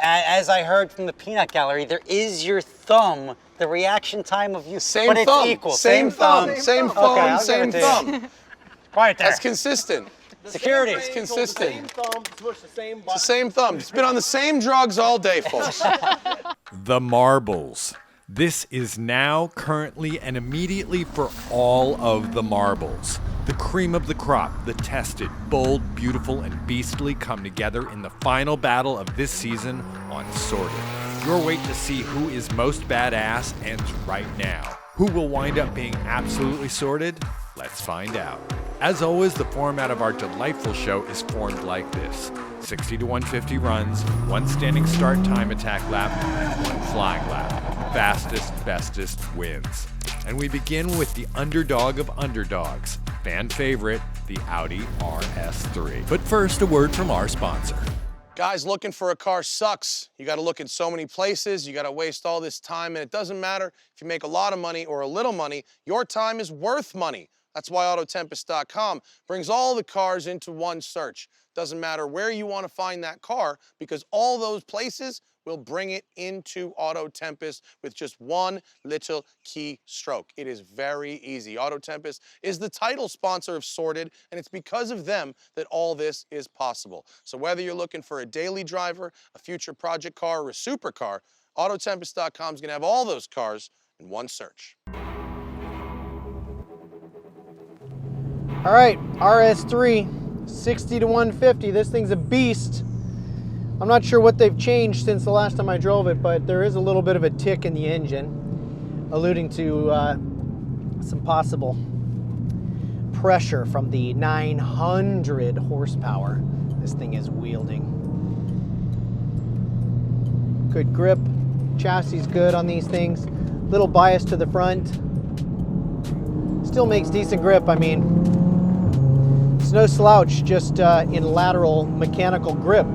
As I heard from the peanut gallery, there is your thumb, the reaction time of you, same but thumb. it's equal. Same thumb, same phone, Okay, same thumb. Quiet there. That's consistent. Security. It's consistent. Same thumb, push the same button. It's the same thumb. It's been on the same drugs all day, folks. The marbles. This is now, currently, and immediately for all of the marbles. The cream of the crop, the tested, bold, beautiful, and beastly come together in the final battle of this season on Sorted. Your wait to see who is most badass ends right now. Who will wind up being absolutely sorted? Let's find out. As always, the format of our delightful show is formed like this. 60 to 150 runs, one standing start time attack lap, and one flying lap. Fastest, bestest wins. And we begin with the underdog of underdogs, fan favorite, the Audi RS3. But first, a word from our sponsor. Guys, looking for a car sucks. You got to look in so many places. You got to waste all this time, and it doesn't matter if you make a lot of money or a little money. Your time is worth money. That's why AutoTempest.com brings all the cars into one search. Doesn't matter where you want to find that car, because all those places will bring it into AutoTempest with just one little key stroke. It is very easy. AutoTempest is the title sponsor of Sorted, and it's because of them that all this is possible. So whether you're looking for a daily driver, a future project car, or a supercar, AutoTempest.com is going to have all those cars in one search. All right, RS3, 60 to 150. This thing's a beast. I'm not sure what they've changed since the last time I drove it, but there is a little bit of a tick in the engine, alluding to some possible pressure from the 900 horsepower this thing is wielding. Good grip, chassis is good on these things. Little bias to the front. Still makes decent grip. I mean, it's no slouch, just in lateral mechanical grip.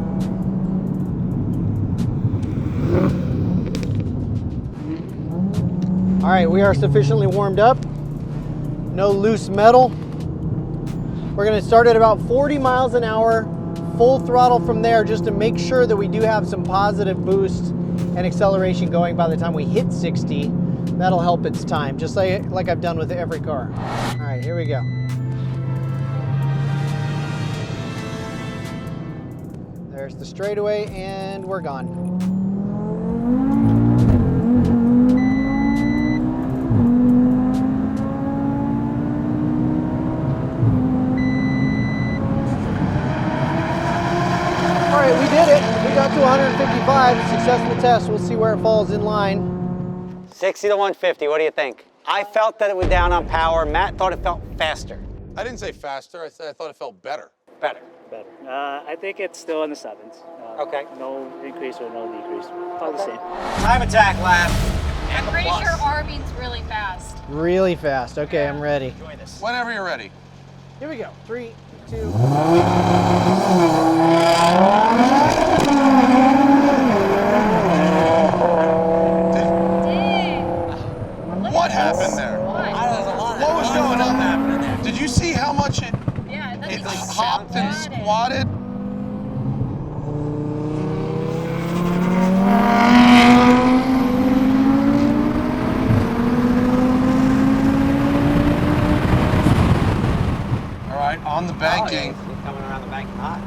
All right, we are sufficiently warmed up. No loose metal. We're gonna start at about 40 miles an hour, full throttle from there, just to make sure that we do have some positive boost and acceleration going by the time we hit 60. That'll help its time, just like I've done with every car. All right, here we go. There's the straightaway, and we're gone. All right, we did it. We got to 155, successful test. We'll see where it falls in line. 60 to 150, what do you think? I felt that it was down on power. Matt thought it felt faster. I didn't say faster. I said I thought it felt better. Better. Better. I think it's still in the sevens. Okay. No increase or no decrease. All the same. Time attack lap. I'm pretty sure R means really fast. Really fast. Okay, I'm ready. Enjoy this. Whenever you're ready. Here we go. 3, 2. What happened there? What was going on happening there. Did you see how much it hopped and squatted? All right, on the banking. Oh, yeah, coming around the banking hot.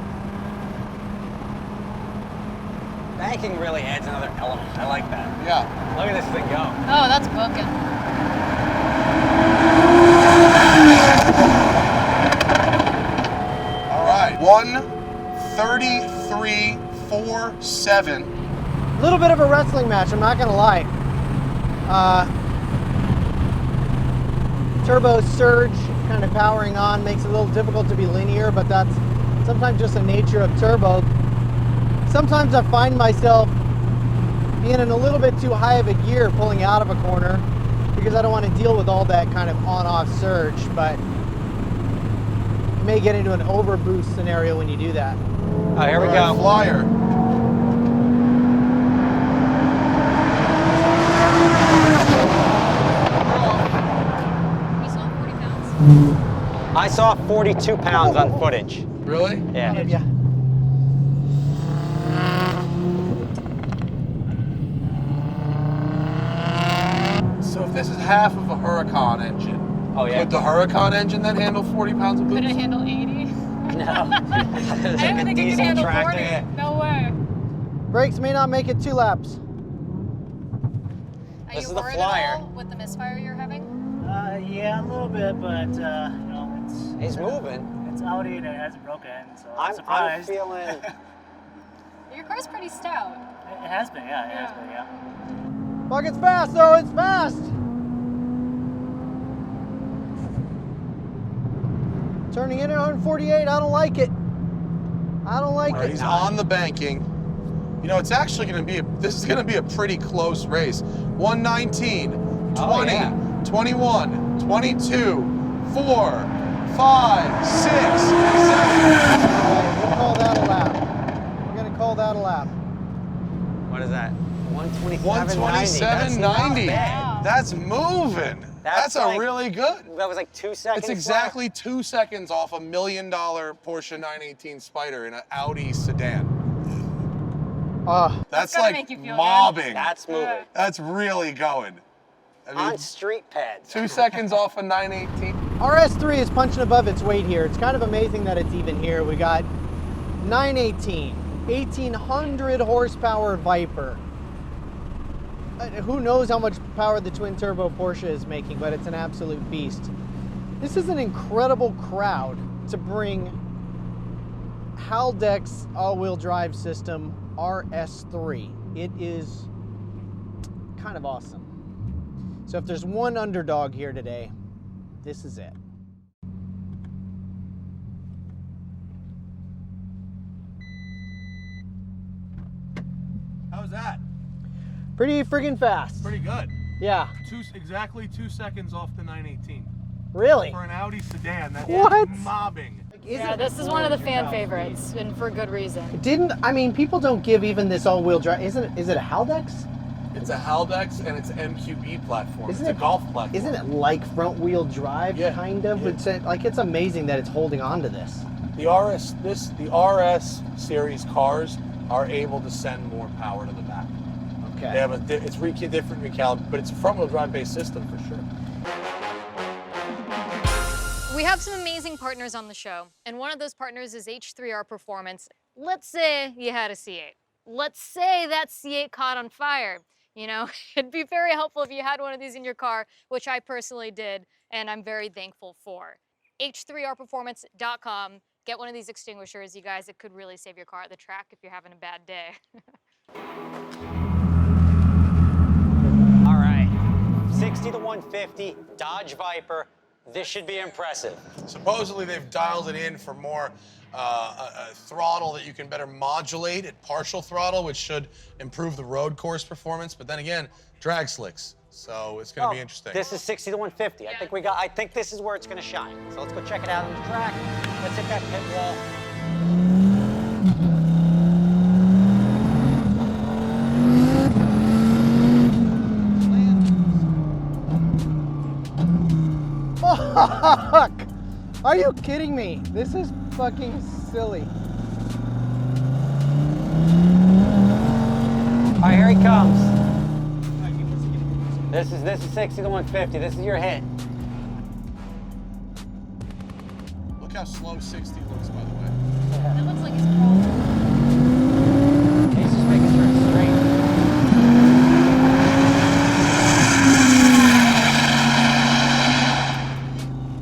Banking really adds another element. I like that. Yeah. Look at this thing go. Oh, that's booking. All right, 1:33.47. A little bit of a wrestling match, I'm not gonna lie. Turbo surge kind of powering on makes it a little difficult to be linear, but that's sometimes just the nature of turbo. Sometimes I find myself being in a little bit too high of a gear pulling out of a corner because I don't want to deal with all that kind of on-off surge, but you may get into an overboost scenario when you do that. Oh, here we go. Flyer. You saw 40 pounds? I saw 42 pounds on footage. Really? Yeah. Yeah. This is half of a Huracan engine. Oh, yeah? Would the Huracan engine then handle 40 pounds of boost? Could it handle 80? No. I don't think it could handle 40. No way. Brakes may not make it 2 laps. Are This you is the worried flyer. at all with the misfire you're having? Yeah, a little bit, but you know, He's moving. it's Audi and it hasn't broken, so I'm I'm surprised. feeling. Your car's pretty stout. It has been, yeah, it has been, yeah. Fuck, it's fast though, it's fast! Turning in at 148, I don't like it. I don't like it. He's on the banking. You know, it's actually going to be, this is going to be a pretty close race. 119, 20, Oh, yeah. 21, 22, 4, 5, 6, 7. We'll call that a lap. We're gonna call that a lap. What is that? 127.90. 127.90. bad. That's moving. That's a like- really good. That was like 2 seconds. It's exactly 2 seconds off $1 million Porsche 918 Spider in an Audi sedan. That's gotta like make you feel good. mobbing. That's moving. That's really going. I mean, On street pads. 2 seconds off a 918. RS3 is punching above its weight here. It's kind of amazing that it's even here. We got 918, 1800 horsepower Viper. Who knows how much power the twin turbo Porsche is making, but it's an absolute beast. This is an incredible crowd to bring Haldex all-wheel drive system RS3. It is kind of awesome. So if there's one underdog here today, this is it. How's that? Pretty friggin' fast. Pretty good. Yeah. Exactly 2 seconds off the 918. Really? For an Audi sedan, that's What? mobbing. Yeah, this is one of the fan favorites, and for good reason. I mean, people don't give even this all-wheel drive. Is it a Haldex? It's a Haldex and it's an MQB platform. Isn't it's a golf platform. Isn't it like front-wheel drive, Yeah. kind of? Yeah. It's amazing that it's holding on to this. The RS series cars are able to send more power to the back. Okay. They have different recalibrate, but it's a front-wheel drive-based system for sure. We have some amazing partners on the show, and one of those partners is H3R Performance. Let's say you had a C8. Let's say that C8 caught on fire. You know, it'd be very helpful if you had one of these in your car, which I personally did, and I'm very thankful for. H3rperformance.com. Get one of these extinguishers, you guys. It could really save your car at the track if you're having a bad day. All right. 60 to 150, Dodge Viper. This should be impressive. Supposedly they've dialed it in for more a throttle that you can better modulate at partial throttle, which should improve the road course performance. But then again, drag slicks. So it's going to be interesting. This is 60 to 150. I think this is where it's going to shine. So let's go check it out on the track. Let's hit that pit wall. Fuck! Are you kidding me? This is fucking silly. All right, here he comes. This is 60 to 150. This is your hit. Look how slow 60 looks, by the way. That looks like he's crawling. He's just making sure it's straight.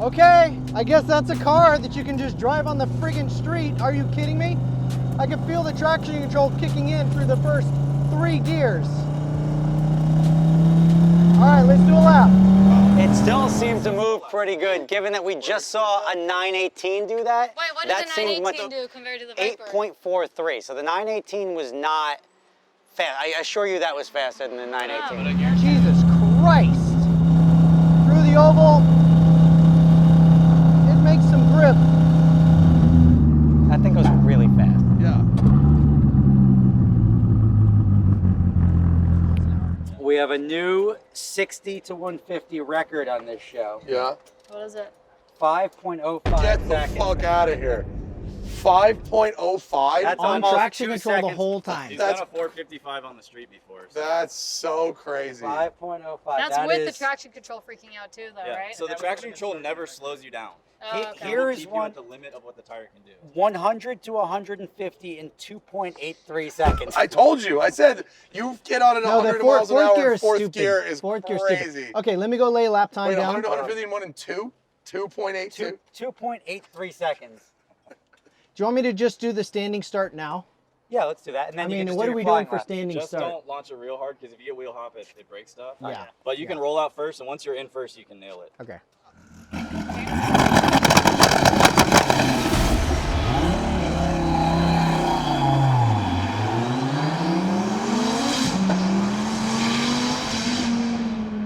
Okay, I guess that's a car that you can just drive on the friggin' street. Are you kidding me? I can feel the traction control kicking in through the first 3 gears. All right, let's do a lap. It still seems to move pretty good, given that we just saw a 918 do that. Wait, what That does the seemed 918 do compared to the Viper? 8.43. So the 918 was not fast. I assure you that was faster than the 918. Jesus Christ. Through the oval. It makes some grip. That thing goes really fast. Yeah. We have a new 60 to 150 record on this show. Yeah. What is it? 5.05 Get the seconds. fuck out of here. 5.05? That's On almost traction 2 control the seconds. whole time. He's That's- done a 455 on the street before. So. That's so crazy. 5.05. That's that with is, the traction control freaking out too, though, Yeah. right? So the traction control never slows you down. Oh, okay. It Here will is keep you one at the limit of what the tire can do. 100 to 150 in 2.83 seconds. I told you. I said you get on at No, 100 the miles an fourth hour. gear is Fourth stupid. gear is Fourth gear is crazy. stupid. Okay, let me go lay lap time Wait, down. 100 to 151 in 2.82? 2.83 seconds. Do you want me to just do the standing start now? Yeah, let's do that. And then I you can mean, just what do are your we flying doing for lap. standing Just start? don't launch it real hard because if you get wheel hop, it breaks stuff. Yeah. But you can roll out first, and once you're in first, you can nail it. Okay.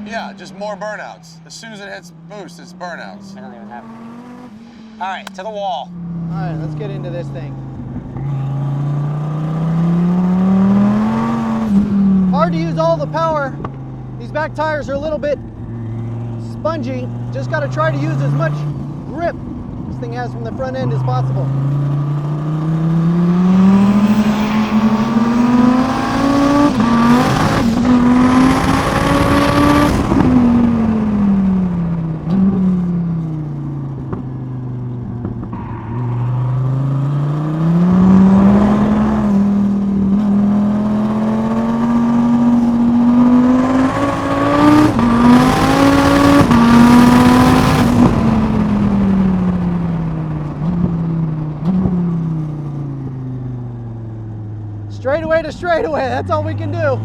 Yeah, just more burnouts. As soon as it hits boost, it's burnouts. I don't even have. All right, to the wall. All right, let's get into this thing. Hard to use all the power. These back tires are a little bit spongy. Just got to try to use as much grip this thing has from the front end as possible. Straightaway to straightaway, that's all we can do.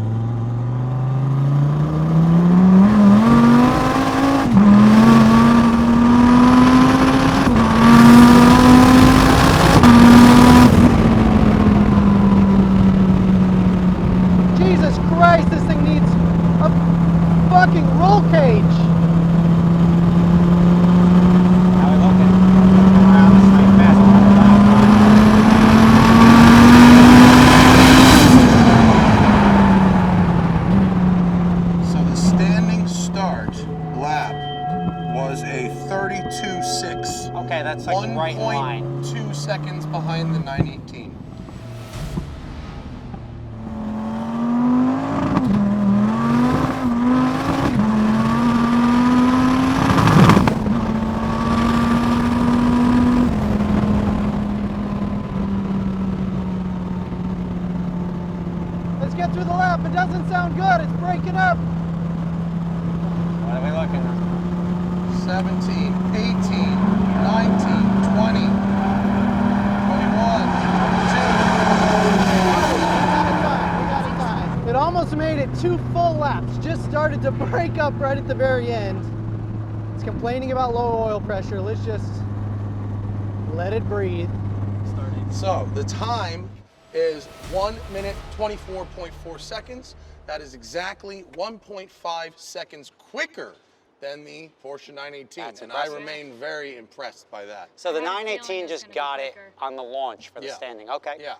Jesus Christ, this thing needs a fucking roll cage. How are we looking? Around this thing fast. So the standing start lap was a 32.6. Okay, that's like right in line. 1.2 seconds behind the 918. Let's get through the lap. It doesn't sound good. It's breaking up. What are we looking at? 17, 18, 19, 20, 21, It almost made it 2 full laps. Just started to break up right at the very end. It's complaining about low oil pressure. Let's just let it breathe. 2. So the time is 1 minute 24.4 seconds. That is exactly 1.5 seconds quicker than the Porsche 918. That's And I impressive. remain very impressed by that. So the I had a feeling 918 it's just gonna be got it quicker. on the launch for the Yeah. standing. Okay. Yeah.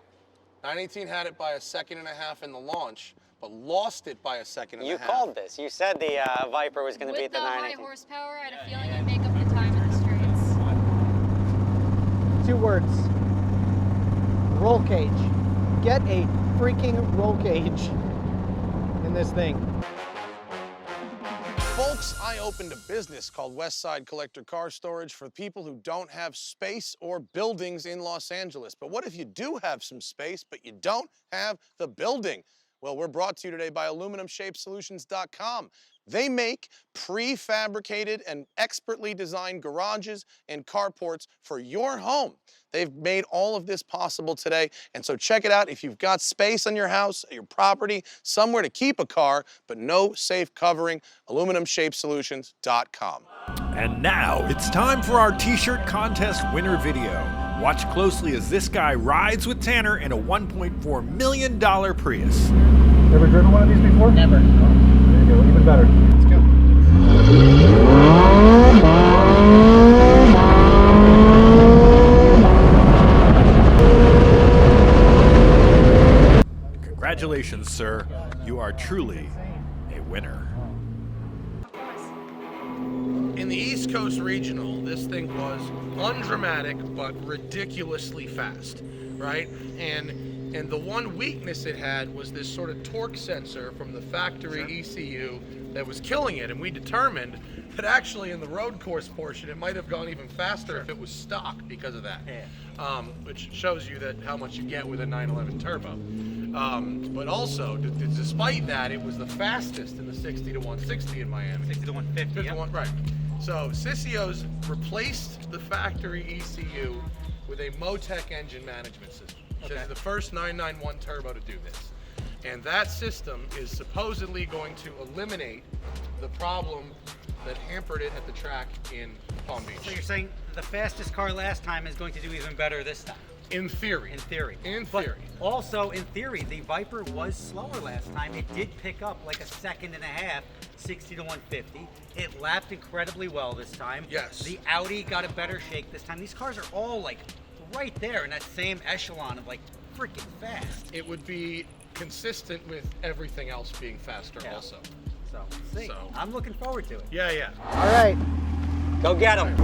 918 had it by a second and a half in the launch, but lost it by a second and You a half. called this. You said the Viper was going to be With at the the high 918. horsepower, I had a feeling you'd make up the time in the streets. 2 words. Roll cage. Get a freaking roll cage in this thing. Folks, I opened a business called Westside Collector Car Storage for people who don't have space or buildings in Los Angeles. But what if you do have some space, but you don't have the building? Well, we're brought to you today by AluminumShapeSolutions.com. They make prefabricated and expertly designed garages and carports for your home. They've made all of this possible today, and so check it out. If you've got space on your house, your property, somewhere to keep a car, but no safe covering, AluminumShapeSolutions.com. And now it's time for our t-shirt contest winner video. Watch closely as this guy rides with Tanner in a $1.4 million Prius. Ever driven one of these before? Never. There you go, even better. Let's go. Congratulations, sir. You are truly a winner. In In the East Coast Regional, this thing was undramatic but ridiculously fast, right? And the one weakness it had was this sort of torque sensor from the factory ECU that was killing it. And we determined that actually in the road course portion, it might have gone even faster if it was stock because of that. Which shows you that how much you get with a 911 turbo. But also, despite that, it was the fastest in the 60 to 160 in Miami. 60 to 150, yeah. Right. So Sissio's replaced the factory ECU with a Motec engine management system. This is the first 991 turbo to do this. And that system is supposedly going to eliminate the problem that hampered it at the track in Palm Beach. So you're saying the fastest car last time is going to do even better this time? In theory. In theory. In But theory. also, in theory, the Viper was slower last time. It did pick up like a second and a half, 60 to 150. It lapped incredibly well this time. Yes. The Audi got a better shake this time. These cars are all like right there in that same echelon of like freaking fast. It would be consistent with everything else being faster also. So, see, So- I'm looking forward to it. Yeah, yeah. All right. Go get them.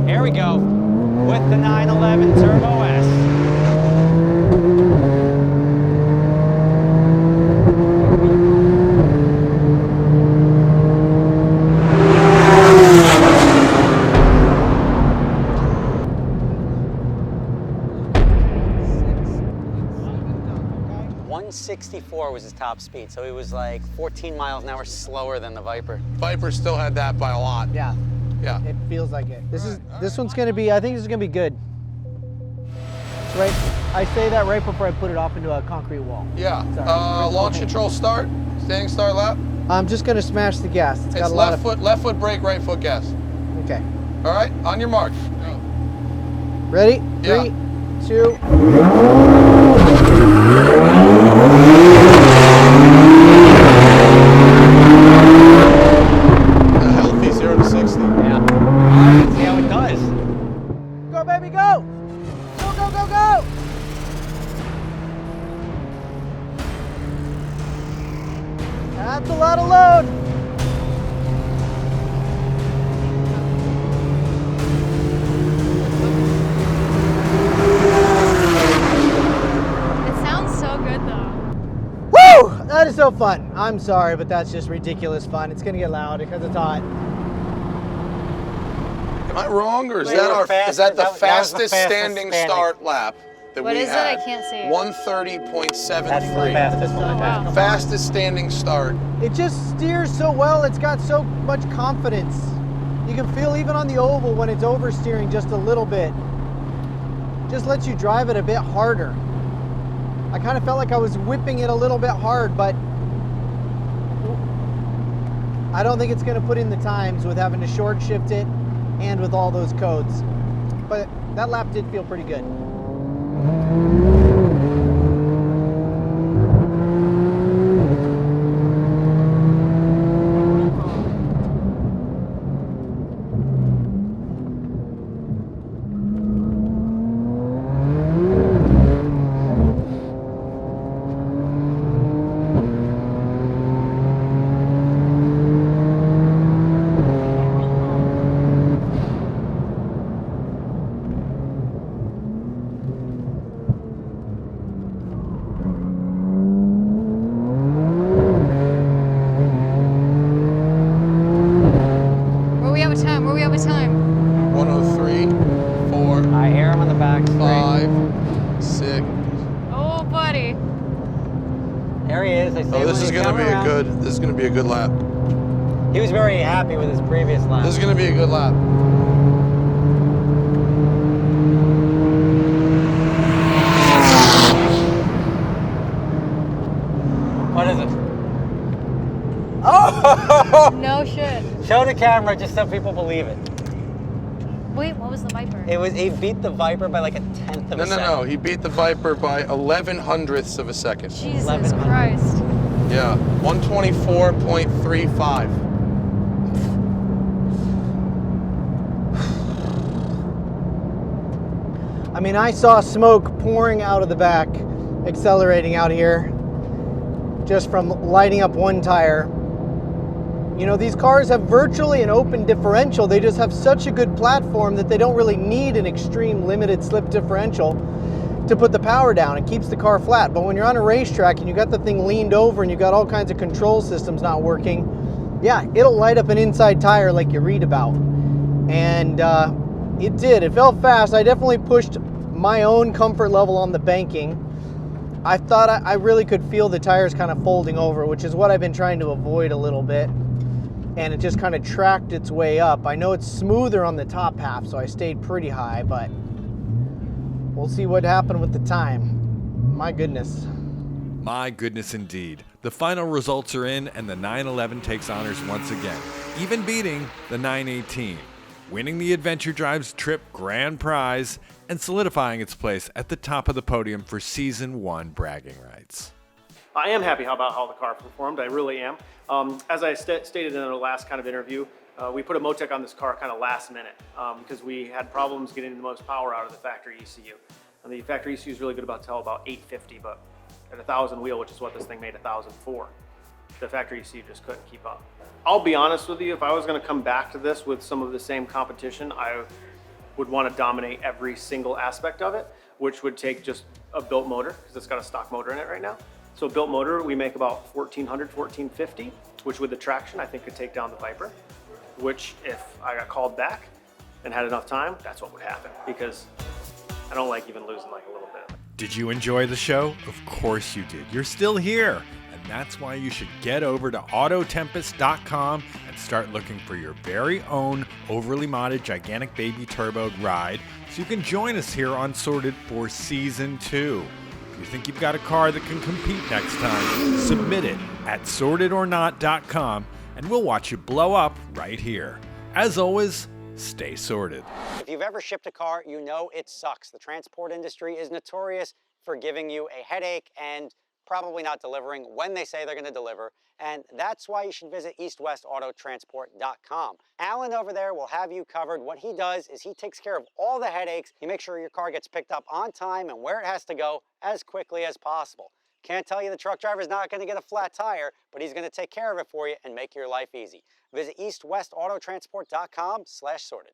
Here we go with the 911 Turbo S. .164 was his top speed, so he was like 14 miles an hour slower than the Viper. Viper still had that by a lot. Yeah. Yeah. It feels like it. This one's gonna be. I think this is gonna be good. That's right. I say that right before I put it off into a concrete wall. Yeah. Sorry. Launch control start. Standing start lap. I'm just gonna smash the gas. It's got It's a lot left foot brake, right foot gas. of. Okay. All right. On your mark. Ready? Yeah. 3, 2. A healthy 0 to 60. Yeah. All right, let's see how it does. Go, baby, go! Go, go, go, go! That's a lot of load. It sounds so good though. Woo! That is so fun. I'm sorry, but that's just ridiculous fun. It's gonna get loud because it's hot. Am I wrong, or is Wait, that we're our fast- is that the that was the fastest fastest standing standing. start lap that What we is it? had? I can't see it. 130.73. fastest one. Wow. Fastest standing start. It just steers so well. It's got so much confidence. You can feel even on the oval when it's oversteering just a little bit. Just lets you drive it a bit harder. I kind of felt like I was whipping it a little bit hard, but I don't think it's going to put in the times with having to short shift it and with all those codes. But that lap did feel pretty good. Where we have a time? Where we have a time? 103, 4, I hear him on the back straight. 5, 6. Oh, buddy. There he is. I see Oh, him this when is he's gonna coming be a around. good. This is gonna be a good lap. He was very happy with his previous lap. This is gonna be a good lap. What is it? No shit. Show the camera just so people believe it. Wait, what was the Viper? He beat the Viper by like a tenth of No, a no, second. no. He beat the Viper by 11/100ths of a second. Jesus 1100. Christ. Yeah, 124.35. I mean, I saw smoke pouring out of the back, accelerating out here. just from lighting up one tire. You know, these cars have virtually an open differential. They just have such a good platform that they don't really need an extreme limited slip differential to put the power down. It keeps the car flat. But when you're on a racetrack and you got the thing leaned over and you got all kinds of control systems not working, yeah, it'll light up an inside tire like you read about. And it did. It felt fast. I definitely pushed my own comfort level on the banking. I thought I really could feel the tires kind of folding over, which is what I've been trying to avoid a little bit. And it just kind of tracked its way up. I know it's smoother on the top half, so I stayed pretty high, but we'll see what happened with the time. My goodness. My goodness indeed. The final results are in, and the 911 takes honors once again, even beating the 918, winning the Adventure Drive's Trip Grand Prize and solidifying its place at the top of the podium for Season 1 bragging rights. I am happy about how the car performed. I really am. As I stated in the last kind of interview, we put a Motec on this car kind of last minute because we had problems getting the most power out of the factory ECU. And the factory ECU is really good about 850, but at 1,000 wheel, which is what this thing made 1,004, the factory ECU just couldn't keep up. I'll be honest with you, if I was going to come back to this with some of the same competition, I would want to dominate every single aspect of it, which would take just a built motor because it's got a stock motor in it right now. So built motor, we make about 1,400, 1,450, which with the traction, I think could take down the Viper, which if I got called back and had enough time, that's what would happen because I don't like even losing like a little bit. Did you enjoy the show? Of course you did. You're still here. And that's why you should get over to AutoTempest.com and start looking for your very own overly modded gigantic baby turbo ride so you can join us here on Sorted for Season 2. If you think you've got a car that can compete next time, submit it at sortedornot.com and we'll watch you blow up right here. As always, stay sorted. If you've ever shipped a car, you know it sucks. The transport industry is notorious for giving you a headache and probably not delivering when they say they're going to deliver. And that's why you should visit eastwestautotransport.com. Alan over there will have you covered. What he does is he takes care of all the headaches. He makes sure your car gets picked up on time and where it has to go as quickly as possible. Can't tell you the truck driver's not going to get a flat tire, but he's going to take care of it for you and make your life easy. Visit eastwestautotransport.com/sorted.